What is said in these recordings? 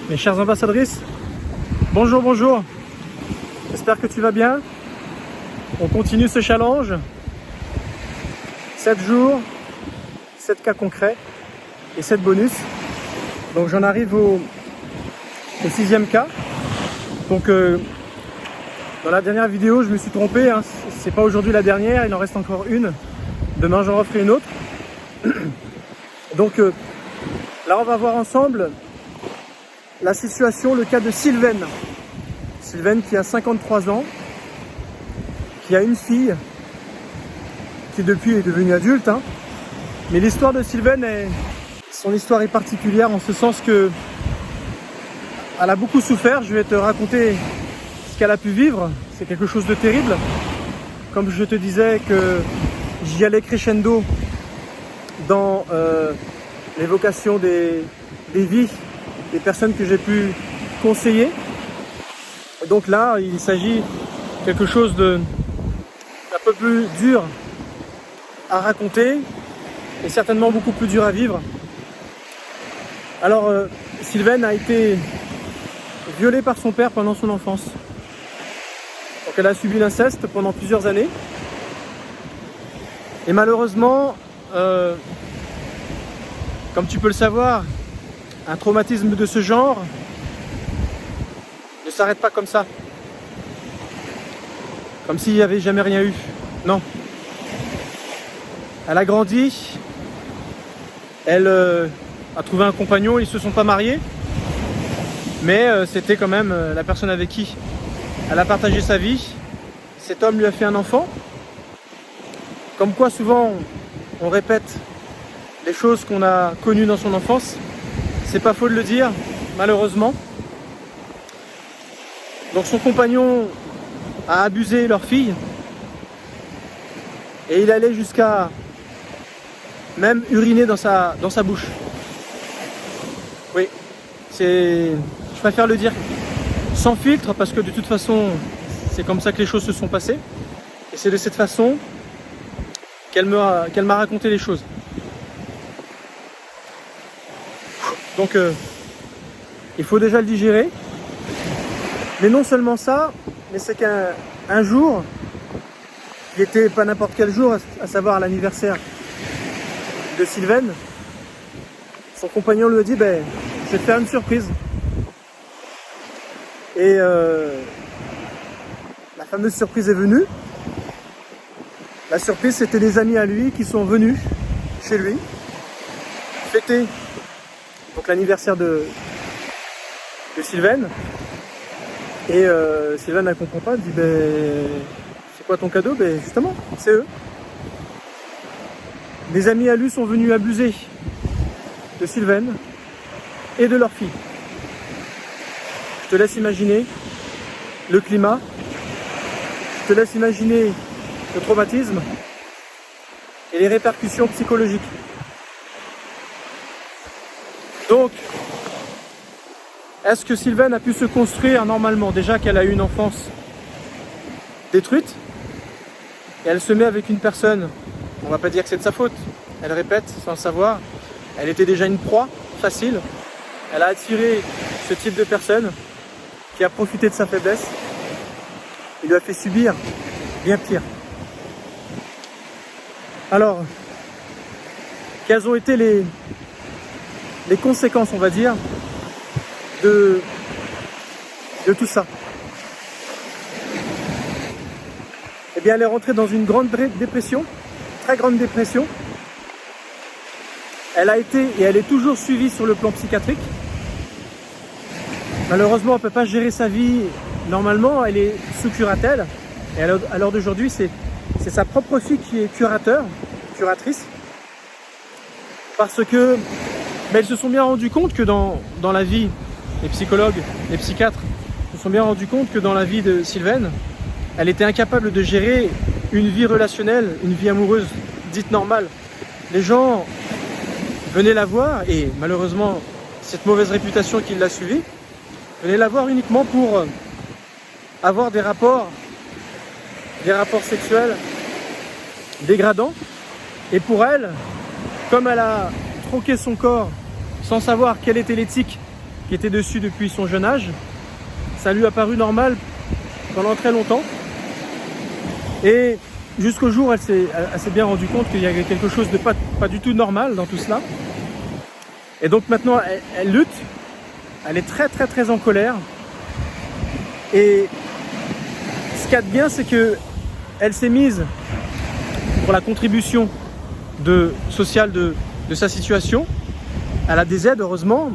Mes chères ambassadrices, bonjour, bonjour. J'espère que tu vas bien. On continue ce challenge. 7 jours, 7 cas concrets et 7 bonus. Donc j'en arrive au 6e cas. Donc dans la dernière vidéo, je me suis trompé. Hein. C'est pas aujourd'hui la dernière, il en reste encore une. Demain, j'en referai une autre. Donc là, on va voir ensemble la situation, le cas de Sylvaine. Sylvaine qui a 53 ans, qui a une fille, qui depuis est devenue adulte. Hein. Mais l'histoire de Sylvaine, son histoire est particulière en ce sens que elle a beaucoup souffert. Je vais te raconter ce qu'elle a pu vivre. C'est quelque chose de terrible. Comme je te disais que j'y allais crescendo dans l'évocation des vies des personnes que j'ai pu conseiller. Et donc là, il s'agit de quelque chose d'un peu plus dur à raconter et certainement beaucoup plus dur à vivre. Alors, Sylvaine a été violée par son père pendant son enfance. Donc elle a subi l'inceste pendant plusieurs années. Et malheureusement, comme tu peux le savoir, un traumatisme de ce genre ne s'arrête pas comme ça. Comme s'il n'y avait jamais rien eu. Non. Elle a grandi. Elle a trouvé un compagnon. Ils ne se sont pas mariés. Mais c'était quand même la personne avec qui elle a partagé sa vie. Cet homme lui a fait un enfant. Comme quoi souvent on répète les choses qu'on a connues dans son enfance. C'est pas faux de le dire, malheureusement. Donc son compagnon a abusé leur fille. Et il allait jusqu'à même uriner dans sa bouche. Oui, je préfère le dire sans filtre parce que de toute façon, c'est comme ça que les choses se sont passées. Et c'est de cette façon qu'elle m'a raconté les choses. Donc il faut déjà le digérer. Mais non seulement ça, mais c'est qu'un jour, qui était pas n'importe quel jour, à savoir l'anniversaire de Sylvaine, son compagnon lui a dit je vais te faire une surprise. Et la fameuse surprise est venue. La surprise, c'était des amis à lui qui sont venus chez lui fêter donc l'anniversaire de Sylvaine. Et Sylvaine ne comprend pas, elle dit c'est quoi ton cadeau? Justement, c'est eux. Des amis à lui sont venus abuser de Sylvaine et de leur fille. Je te laisse imaginer le climat, je te laisse imaginer le traumatisme et les répercussions psychologiques. Donc, est-ce que Sylvaine a pu se construire normalement? Déjà qu'elle a eu une enfance détruite, et elle se met avec une personne, on va pas dire que c'est de sa faute, elle répète sans le savoir, elle était déjà une proie facile, elle a attiré ce type de personne qui a profité de sa faiblesse, il lui a fait subir bien pire. Alors, quelles ont été les conséquences, on va dire, de tout ça? Eh bien, elle est rentrée dans une grande dépression, très grande dépression. Elle a été et elle est toujours suivie sur le plan psychiatrique. Malheureusement, elle ne peut pas gérer sa vie normalement, elle est sous curatelle. Et à l'heure d'aujourd'hui, c'est sa propre fille qui est curatrice. Parce que ils se sont bien rendus compte que dans la vie, les psychologues, les psychiatres se sont bien rendus compte que dans la vie de Sylvaine, elle était incapable de gérer une vie relationnelle, une vie amoureuse dite normale. Les gens venaient la voir, et malheureusement, cette mauvaise réputation qui l'a suivie, venaient la voir uniquement pour avoir des rapports sexuels dégradants. Et pour elle, comme elle a troqué son corps sans savoir quelle était l'éthique qui était dessus depuis son jeune âge. Ça lui a paru normal pendant très longtemps. Et jusqu'au jour où elle s'est bien rendue compte qu'il y avait quelque chose de pas du tout normal dans tout cela. Et donc maintenant, elle lutte. Elle est très très très en colère. Et ce qu'il y a de bien, c'est qu'elle s'est mise pour la contribution sociale de sa situation. Elle a des aides, heureusement.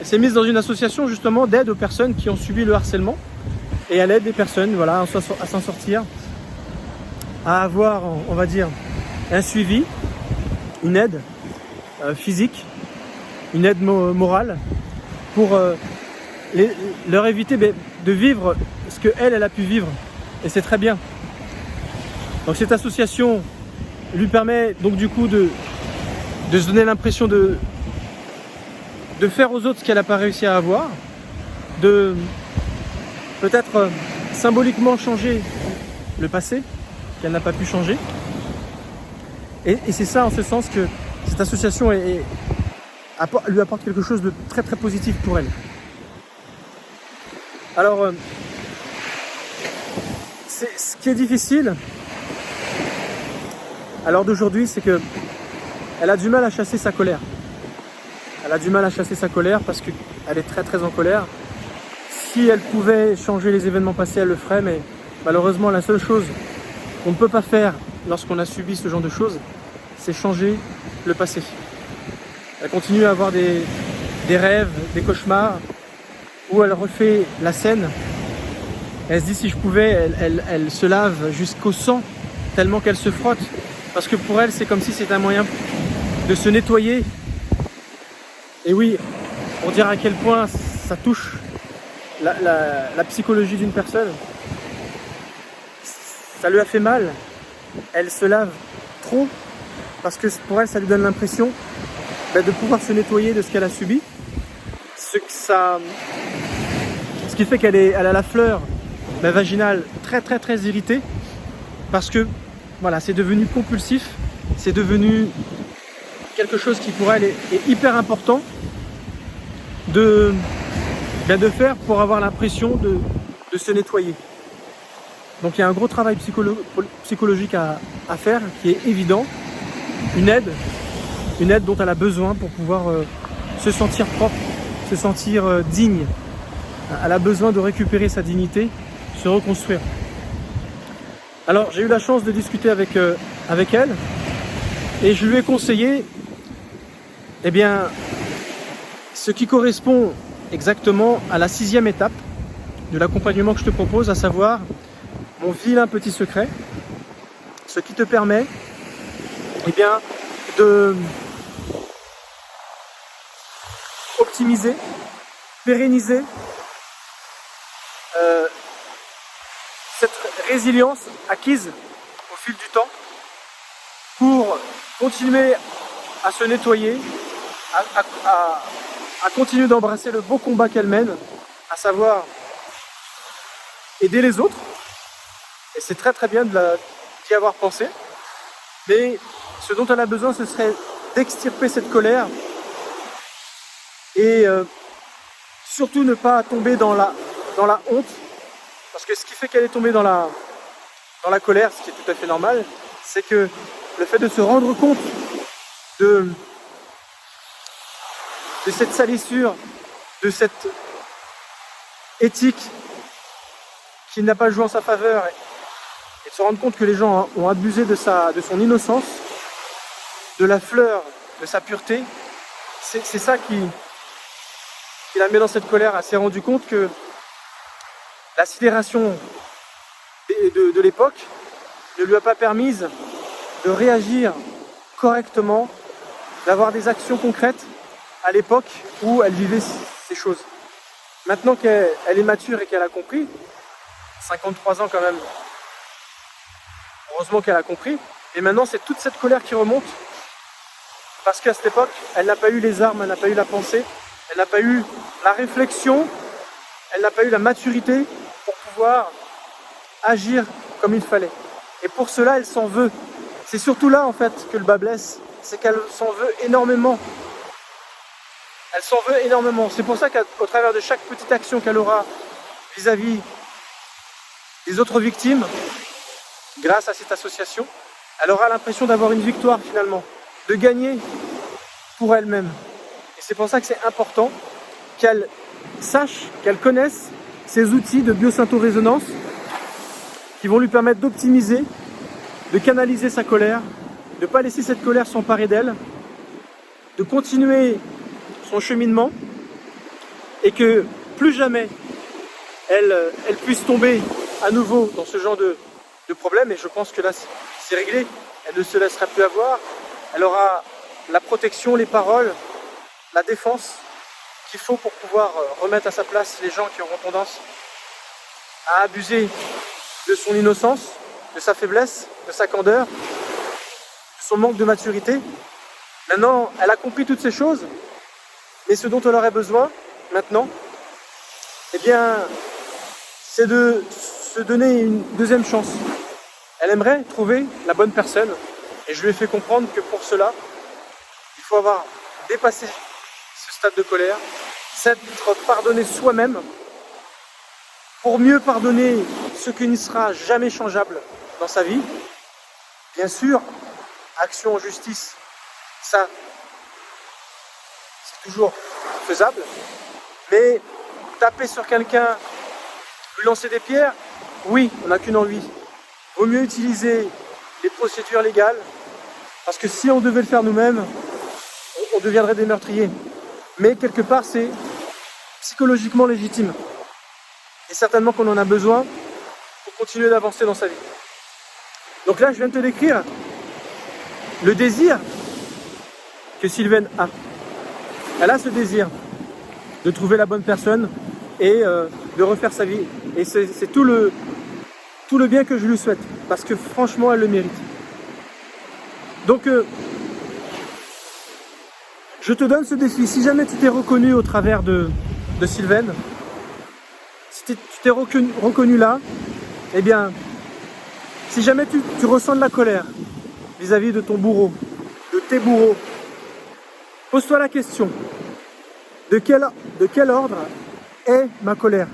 Elle s'est mise dans une association justement d'aide aux personnes qui ont subi le harcèlement. Et elle aide des personnes, voilà, à s'en sortir, à avoir, on va dire, un suivi, une aide physique, une aide morale pour leur éviter de vivre ce qu'elle a pu vivre. Et c'est très bien. Donc cette association lui permet donc du coup de se donner l'impression de faire aux autres ce qu'elle n'a pas réussi à avoir, de peut-être symboliquement changer le passé qu'elle n'a pas pu changer. Et c'est ça en ce sens que cette association lui apporte quelque chose de très très positif pour elle. Alors, ce qui est difficile à l'heure d'aujourd'hui, c'est que elle a du mal à chasser sa colère. Elle a du mal à chasser sa colère parce qu'elle est très très en colère. Si elle pouvait changer les événements passés, elle le ferait, mais malheureusement, la seule chose qu'on ne peut pas faire lorsqu'on a subi ce genre de choses, c'est changer le passé. Elle continue à avoir des rêves, des cauchemars, où elle refait la scène. Elle se dit, si je pouvais, elle se lave jusqu'au sang, tellement qu'elle se frotte. Parce que pour elle, c'est comme si c'était un moyen de se nettoyer. Et oui, on dirait à quel point ça touche la psychologie d'une personne. Ça lui a fait mal. Elle se lave trop parce que pour elle, ça lui donne l'impression de pouvoir se nettoyer de ce qu'elle a subi. Ce qui fait qu'elle a la fleur vaginale très très très irritée parce que voilà, c'est devenu compulsif, c'est devenu quelque chose qui pour elle est hyper important de faire pour avoir l'impression de se nettoyer. Donc il y a un gros travail psychologique à faire qui est évident, une aide dont elle a besoin pour pouvoir se sentir propre, se sentir digne. Elle a besoin de récupérer sa dignité, se reconstruire. Alors j'ai eu la chance de discuter avec elle et je lui ai conseillé ce qui correspond exactement à la 6e étape de l'accompagnement que je te propose, à savoir mon vilain petit secret, ce qui te permet de optimiser, pérenniser cette résilience acquise au fil du temps pour continuer à se nettoyer, à continuer d'embrasser le beau combat qu'elle mène, à savoir aider les autres. Et c'est très très bien d'y avoir pensé. Mais ce dont elle a besoin, ce serait d'extirper cette colère et surtout ne pas tomber dans la honte. Parce que ce qui fait qu'elle est tombée dans la colère, ce qui est tout à fait normal, c'est que le fait de se rendre compte de cette salissure, de cette éthique qui n'a pas joué en sa faveur, et de se rendre compte que les gens ont abusé de son innocence, de la fleur, de sa pureté, c'est ça qui la met dans cette colère. Elle s'est rendue compte que la sidération de l'époque ne lui a pas permis de réagir correctement, d'avoir des actions concrètes à l'époque où elle vivait ces choses. Maintenant qu'elle est mature et qu'elle a compris, 53 ans quand même, heureusement qu'elle a compris, et maintenant c'est toute cette colère qui remonte, parce qu'à cette époque, elle n'a pas eu les armes, elle n'a pas eu la pensée, elle n'a pas eu la réflexion, elle n'a pas eu la maturité pour pouvoir agir comme il fallait. Et pour cela, elle s'en veut. C'est surtout là en fait que le bas blesse, c'est qu'elle s'en veut énormément. elle s'en veut énormément. C'est pour ça qu'au travers de chaque petite action qu'elle aura vis-à-vis des autres victimes, grâce à cette association, elle aura l'impression d'avoir une victoire finalement, de gagner pour elle-même. Et c'est pour ça que c'est important qu'elle sache, qu'elle connaisse ces outils de biosyntho-résonance qui vont lui permettre d'optimiser, de canaliser sa colère, de ne pas laisser cette colère s'emparer d'elle, de continuer son cheminement et que plus jamais elle puisse tomber à nouveau dans ce genre de problème. Et je pense que là c'est réglé, elle ne se laissera plus avoir, elle aura la protection, les paroles, la défense qu'il faut pour pouvoir remettre à sa place les gens qui auront tendance à abuser de son innocence, de sa faiblesse, de sa candeur, de son manque de maturité. Maintenant, elle a compris toutes ces choses, mais ce dont elle aurait besoin maintenant, eh bien, c'est de se donner une deuxième chance. Elle aimerait trouver la bonne personne, et je lui ai fait comprendre que pour cela, il faut avoir dépassé ce stade de colère, s'être pardonné soi-même, pour mieux pardonner ce qui ne sera jamais changeable dans sa vie. Bien sûr, action en justice, ça, c'est toujours faisable, mais taper sur quelqu'un, lui lancer des pierres, oui, on n'a qu'une envie. Vaut mieux utiliser les procédures légales, parce que si on devait le faire nous-mêmes, on deviendrait des meurtriers. Mais quelque part, c'est psychologiquement légitime. Et certainement qu'on en a besoin pour continuer d'avancer dans sa vie. Donc là, je viens de te décrire le désir que Sylvaine a. Elle a ce désir de trouver la bonne personne et de refaire sa vie. Et c'est tout le bien que je lui souhaite, parce que franchement, elle le mérite. Donc, je te donne ce défi. Si jamais tu t'es reconnu au travers de Sylvaine, si tu t'es reconnu là, eh bien, si jamais tu ressens de la colère vis-à-vis de ton bourreau, de tes bourreaux, pose-toi la question, de quel ordre est ma colère?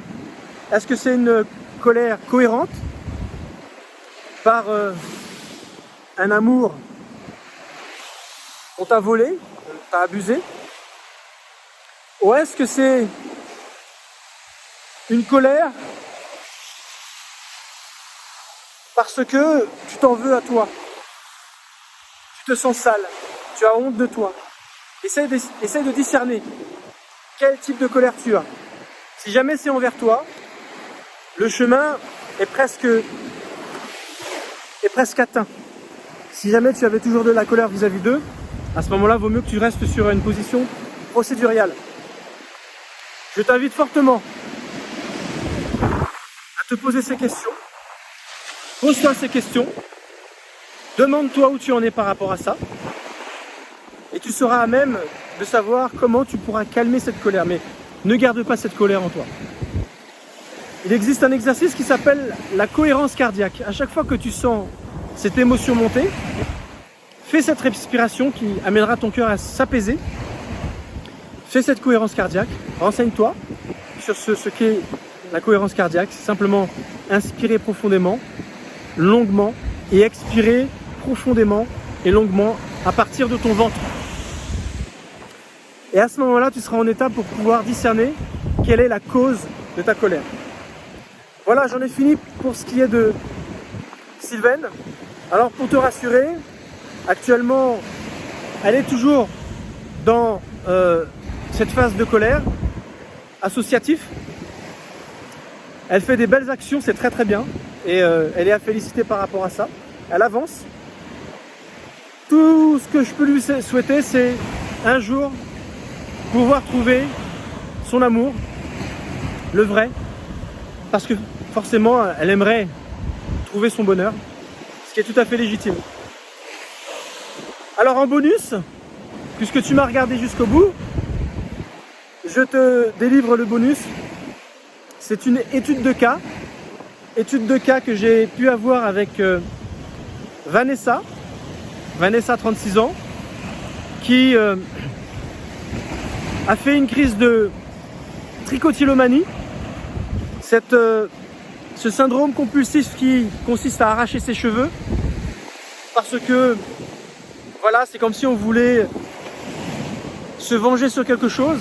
Est-ce que c'est une colère cohérente par un amour qu'on t'a volé, qu'on t'a abusé? Ou est-ce que c'est une colère parce que tu t'en veux à toi, tu te sens sale, tu as honte de toi? Essaye de discerner quel type de colère tu as. Si jamais c'est envers toi, le chemin est presque atteint. Si jamais tu avais toujours de la colère vis-à-vis d'eux, à ce moment-là, il vaut mieux que tu restes sur une position procéduriale. Je t'invite fortement à te poser ces questions. Pose-toi ces questions. Demande-toi où tu en es par rapport à ça. Et tu seras à même de savoir comment tu pourras calmer cette colère. Mais ne garde pas cette colère en toi. Il existe un exercice qui s'appelle la cohérence cardiaque. À chaque fois que tu sens cette émotion monter, fais cette respiration qui amènera ton cœur à s'apaiser. Fais cette cohérence cardiaque. Renseigne-toi sur ce qu'est la cohérence cardiaque. C'est simplement inspirer profondément, longuement, et expirer profondément et longuement à partir de ton ventre. Et à ce moment-là, tu seras en état pour pouvoir discerner quelle est la cause de ta colère. Voilà, j'en ai fini pour ce qui est de Sylvaine. Alors pour te rassurer, actuellement, elle est toujours dans cette phase de colère, associatif. Elle fait des belles actions, c'est très très bien. Et elle est à féliciter par rapport à ça. Elle avance. Tout ce que je peux lui souhaiter, c'est un jour pouvoir trouver son amour, le vrai, parce que forcément, elle aimerait trouver son bonheur, ce qui est tout à fait légitime. Alors en bonus, puisque tu m'as regardé jusqu'au bout, je te délivre le bonus. C'est une étude de cas que j'ai pu avoir avec Vanessa, 36 ans, qui a fait une crise de trichotillomanie, ce syndrome compulsif qui consiste à arracher ses cheveux parce que voilà, c'est comme si on voulait se venger sur quelque chose,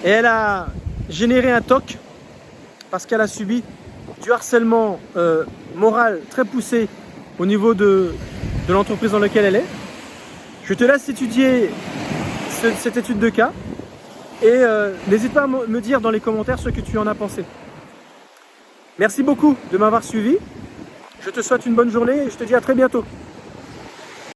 et elle a généré un TOC parce qu'elle a subi du harcèlement moral très poussé au niveau de l'entreprise dans laquelle elle est. Je te laisse étudier cette étude de cas et n'hésite pas à me dire dans les commentaires ce que tu en as pensé. Merci beaucoup de m'avoir suivi. Je te souhaite une bonne journée et je te dis à très bientôt.